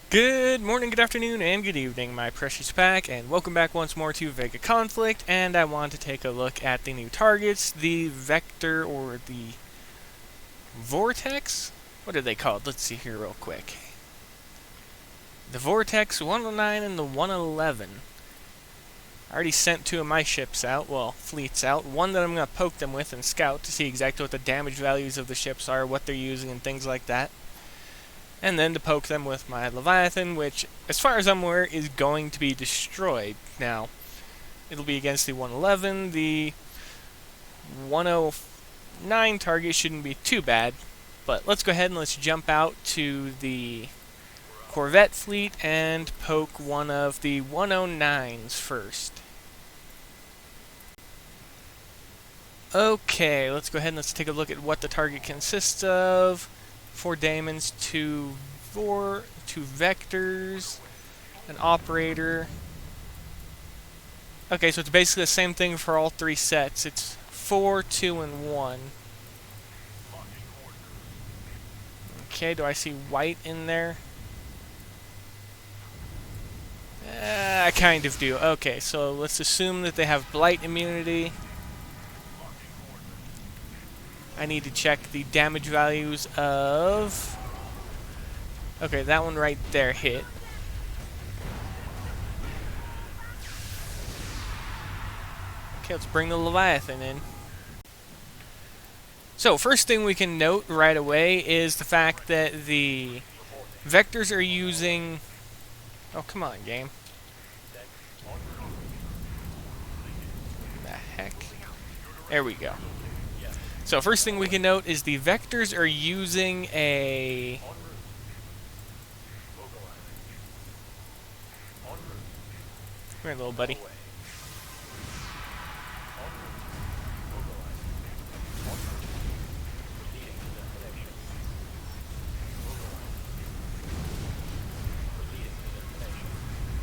Good morning, good afternoon, and good evening, my precious pack, and welcome back once more to VEGA Conflict, and I want to take a look at the new targets, the Vector, or the Vortex? What are they called? Let's see here real quick. The Vortex 109 and the 111. I already sent two of my ships out, well, fleets out. One that I'm going to poke them with and scout to see exactly what the damage values of the ships are, what they're using, and things like that. And then to poke them with my Leviathan, which, as far as I'm aware, is going to be destroyed. Now, it'll be against the 111. The 109 target shouldn't be too bad. But let's go ahead and let's jump out to the Corvette fleet and poke one of the 109s first. Okay, let's go ahead and let's take a look at what the target consists of. 4 daemons, 2 vectors, an operator. Okay, so it's basically the same thing for all 3 sets. It's 4, 2, and 1. Okay, do I see white in there? I kind of do. Okay, so let's assume that they have blight immunity. I need to check the damage values of... Okay, that one right there hit. Okay, let's bring the Leviathan in. So, first thing we can note right away is the fact that the vectors are using... Oh, come on, game. The heck? There we go. So first thing we can note is the vectors are using a... Come here, little buddy.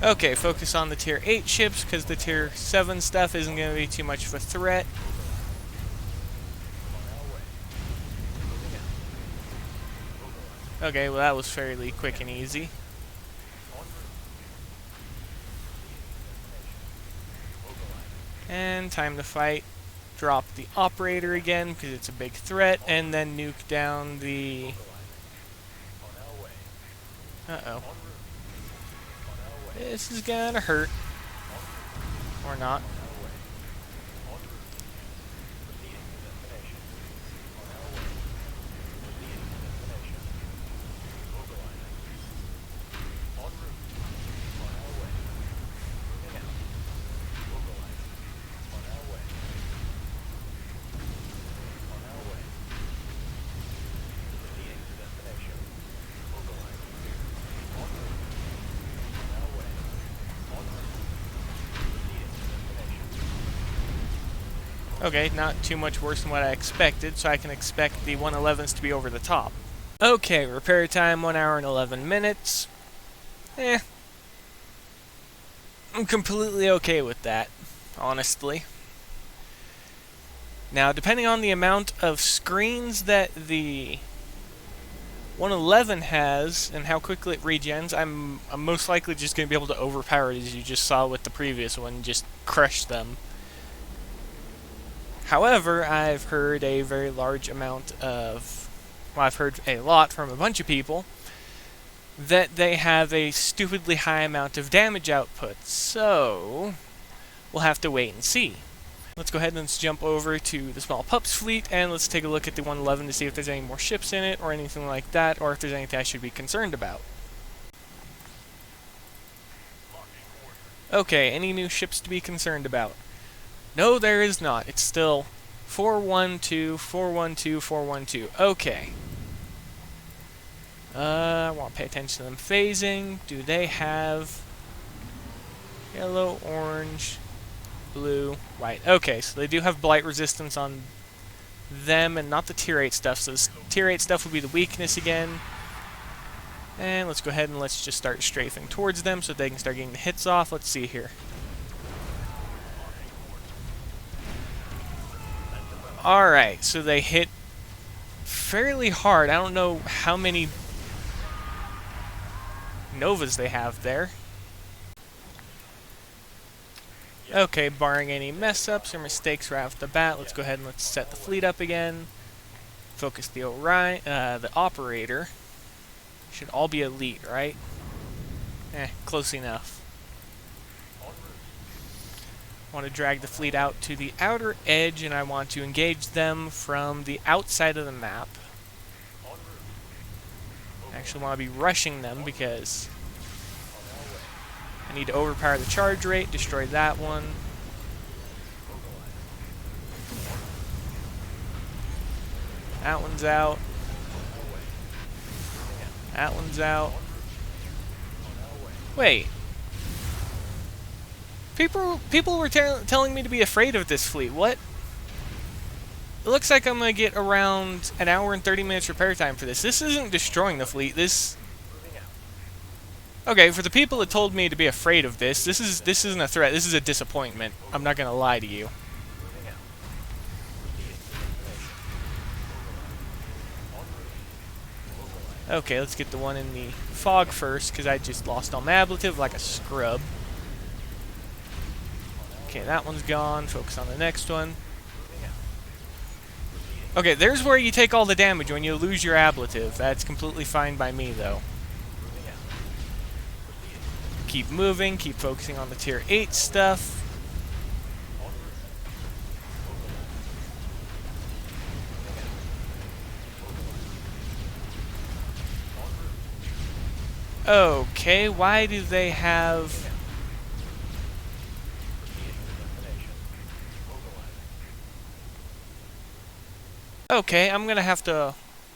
Okay, focus on the tier 8 ships, because the tier 7 stuff isn't going to be too much of a threat. Okay, well that was fairly quick and easy. And time to fight. Drop the operator again, because it's a big threat, and then nuke down the... Uh-oh. This is gonna hurt. Or not. Okay, not too much worse than what I expected, so I can expect the 111s to be over the top. Okay, repair time 1 hour and 11 minutes. I'm completely okay with that, honestly. Now, depending on the amount of screens that the 111 has and how quickly it regens, I'm most likely just going to be able to overpower it, as you just saw with the previous one, just crush them. However, I've heard a very large amount of... Well, I've heard a lot from a bunch of people that they have a stupidly high amount of damage output, so we'll have to wait and see. Let's go ahead and let's jump over to the small pups fleet, and let's take a look at the 111 to see if there's any more ships in it, or anything like that, or if there's anything I should be concerned about. Okay, any new ships to be concerned about? No, there is not. It's still 412, 412, 412. Okay. I want to pay attention to them phasing. Do they have yellow, orange, blue, white? Okay, so they do have blight resistance on them and not the tier 8 stuff. So this tier 8 stuff will be the weakness again. And let's go ahead and let's just start strafing towards them so they can start getting the hits off. Let's see here. Alright, so they hit fairly hard. I don't know how many Novas they have there. Okay, barring any mess-ups or mistakes right off the bat, let's go ahead and let's set the fleet up again. Focus the the operator. Should all be elite, right? Close enough. I want to drag the fleet out to the outer edge, and I want to engage them from the outside of the map. I actually want to be rushing them because I need to overpower the charge rate, destroy that one. That one's out. That one's out. Wait. People were telling me to be afraid of this fleet. What? It looks like I'm going to get around an hour and 30 minutes repair time for this. This isn't destroying the fleet. This... Okay, for the people that told me to be afraid of this, this isn't a threat. This is a disappointment. I'm not going to lie to you. Okay, let's get the one in the fog first, because I just lost all my ablative like a scrub. Okay, that one's gone. Focus on the next one. Okay, there's where you take all the damage when you lose your ablative. That's completely fine by me, though. Keep moving, keep focusing on the tier 8 stuff. Okay, why do they have... Okay, I'm gonna have to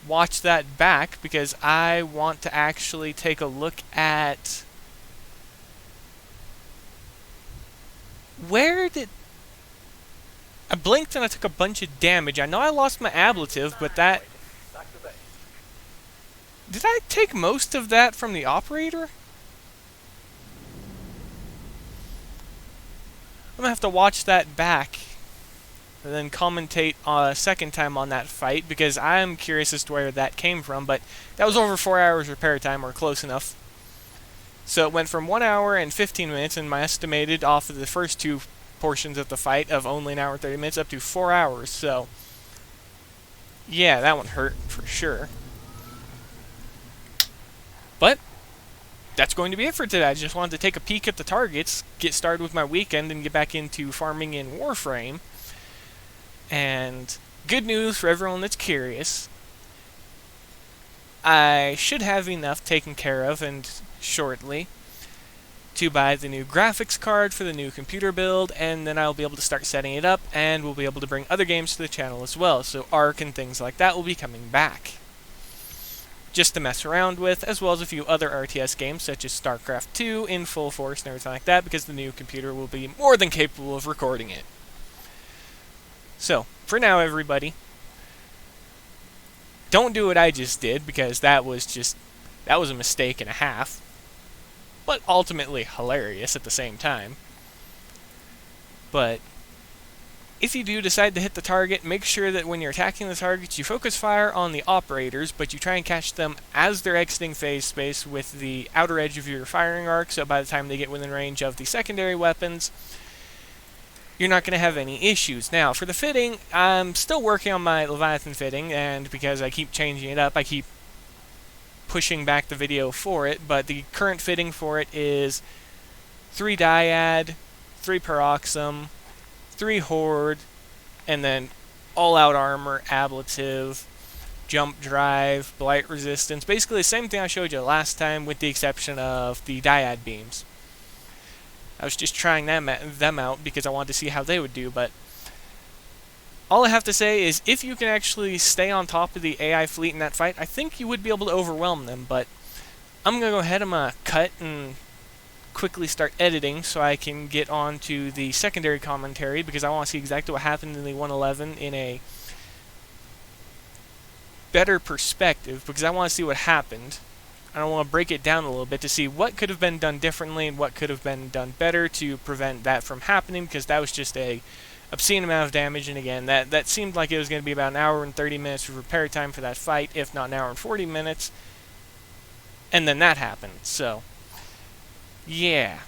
watch that back because I want to actually take a look at... Where did... I blinked and I took a bunch of damage. I know I lost my ablative, but that... Did I take most of that from the operator? I'm gonna have to watch that back and then commentate a second time on that fight because I'm curious as to where that came from, but that was over 4 hours repair time, or close enough. So it went from 1 hour and 15 minutes, and my estimated off of the first two portions of the fight of only an hour and 30 minutes up to 4 hours, so yeah, that one hurt for sure. But that's going to be it for today. I just wanted to take a peek at the targets, get started with my weekend, and get back into farming in Warframe. And good news for everyone that's curious. I should have enough taken care of, and shortly, to buy the new graphics card for the new computer build, and then I'll be able to start setting it up, and we'll be able to bring other games to the channel as well. So Ark and things like that will be coming back, just to mess around with, as well as a few other RTS games such as StarCraft 2 in full force and everything like that, because the new computer will be more than capable of recording it. So, for now everybody, don't do what I just did, because that was a mistake and a half, but ultimately hilarious at the same time. But if you do decide to hit the target, make sure that when you're attacking the targets, you focus fire on the operators, but you try and catch them as they're exiting phase space with the outer edge of your firing arc, so by the time they get within range of the secondary weapons, you're not going to have any issues. Now, for the fitting, I'm still working on my Leviathan fitting, and because I keep changing it up, I keep pushing back the video for it, but the current fitting for it is 3 Dyad, 3 Paroxysm, 3 Horde, and then all-out armor, ablative, jump drive, blight resistance. Basically the same thing I showed you last time, with the exception of the Dyad beams. I was just trying them out because I wanted to see how they would do, but all I have to say is if you can actually stay on top of the AI fleet in that fight, I think you would be able to overwhelm them. But I'm going to go ahead, I'm going to cut and quickly start editing so I can get on to the secondary commentary, because I want to see exactly what happened in the 111 in a better perspective, because I want to see what happened. I want to break it down a little bit to see what could have been done differently and what could have been done better to prevent that from happening, because that was just a obscene amount of damage, and again, that seemed like it was going to be about an hour and 30 minutes of repair time for that fight, if not an hour and 40 minutes. And then that happened, so yeah.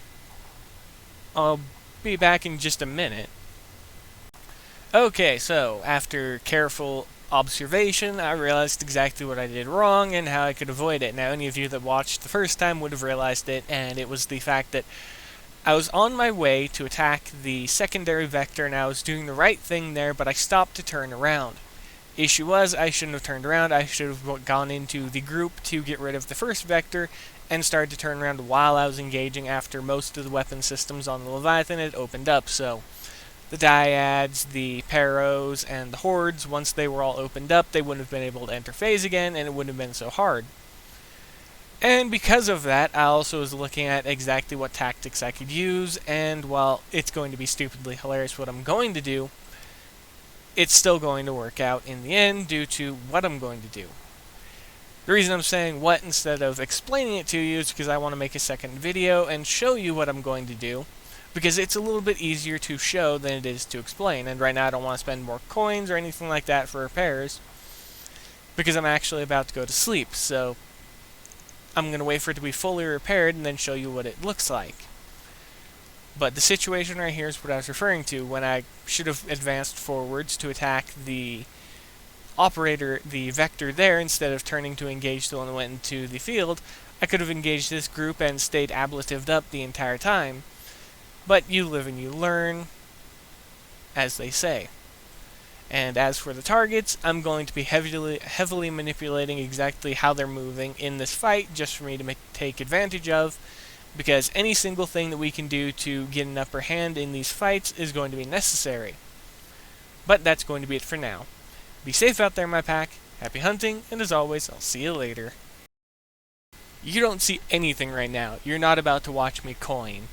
I'll be back in just a minute. Okay, so after careful observation, I realized exactly what I did wrong and how I could avoid it. Now, any of you that watched the first time would have realized it, and it was the fact that I was on my way to attack the secondary vector, and I was doing the right thing there, but I stopped to turn around. Issue was, I shouldn't have turned around. I should have gone into the group to get rid of the first vector and started to turn around while I was engaging after most of the weapon systems on the Leviathan had opened up. So the dyads, the paros, and the hordes, once they were all opened up, they wouldn't have been able to enter phase again, and it wouldn't have been so hard. And because of that, I also was looking at exactly what tactics I could use, and while it's going to be stupidly hilarious what I'm going to do, it's still going to work out in the end due to what I'm going to do. The reason I'm saying what instead of explaining it to you is because I want to make a second video and show you what I'm going to do, because it's a little bit easier to show than it is to explain, and right now I don't want to spend more coins or anything like that for repairs, because I'm actually about to go to sleep, so I'm going to wait for it to be fully repaired and then show you what it looks like. But the situation right here is what I was referring to when I should have advanced forwards to attack the operator, the vector there, instead of turning to engage the one that went into the field. I could have engaged this group and stayed ablatived up the entire time. But you live and you learn, as they say. And as for the targets, I'm going to be heavily manipulating exactly how they're moving in this fight, just for me to take advantage of, because any single thing that we can do to get an upper hand in these fights is going to be necessary. But that's going to be it for now. Be safe out there, my pack. Happy hunting, and as always, I'll see you later. You don't see anything right now. You're not about to watch me coin.